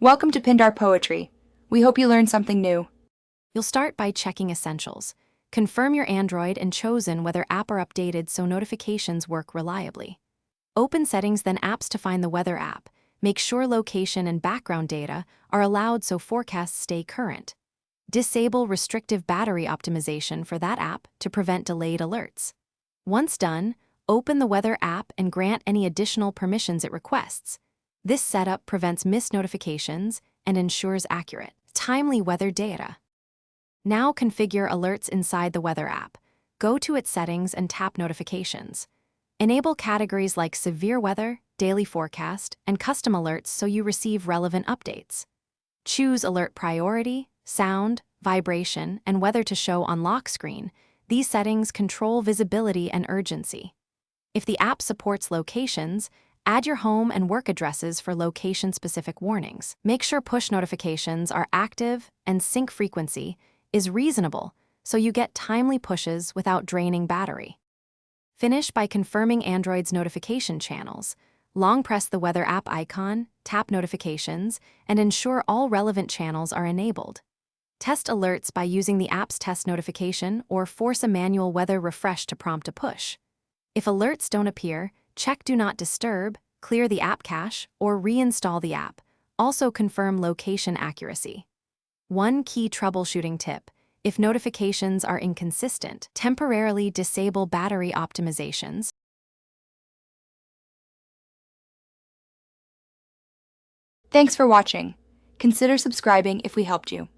Welcome to Pindar Poetry. We hope you learned something new. You'll start by checking Essentials. Confirm your Android and chosen whether app are updated so notifications work reliably. Open Settings, then Apps to find the Weather app. Make sure location and background data are allowed so forecasts stay current. Disable restrictive battery optimization for that app to prevent delayed alerts. Once done, open the Weather app and grant any additional permissions it requests. This setup prevents missed notifications and ensures accurate, timely weather data. Now configure alerts inside the Weather app. Go to its settings and tap Notifications. Enable categories like Severe Weather, Daily Forecast, and Custom Alerts so you receive relevant updates. Choose Alert Priority, Sound, Vibration, and Weather to show on lock screen. These settings control visibility and urgency. If the app supports locations, add your home and work addresses for location-specific warnings. Make sure push notifications are active and sync frequency is reasonable so you get timely pushes without draining battery. Finish by confirming Android's notification channels. Long press the Weather app icon, tap Notifications, and ensure all relevant channels are enabled. Test alerts by using the app's test notification or force a manual weather refresh to prompt a push. If alerts don't appear, check Do Not Disturb, clear the app cache, or reinstall the app. Also confirm location accuracy. One key troubleshooting tip: if notifications are inconsistent, temporarily disable battery optimizations. Thanks for watching. Consider subscribing if we helped you.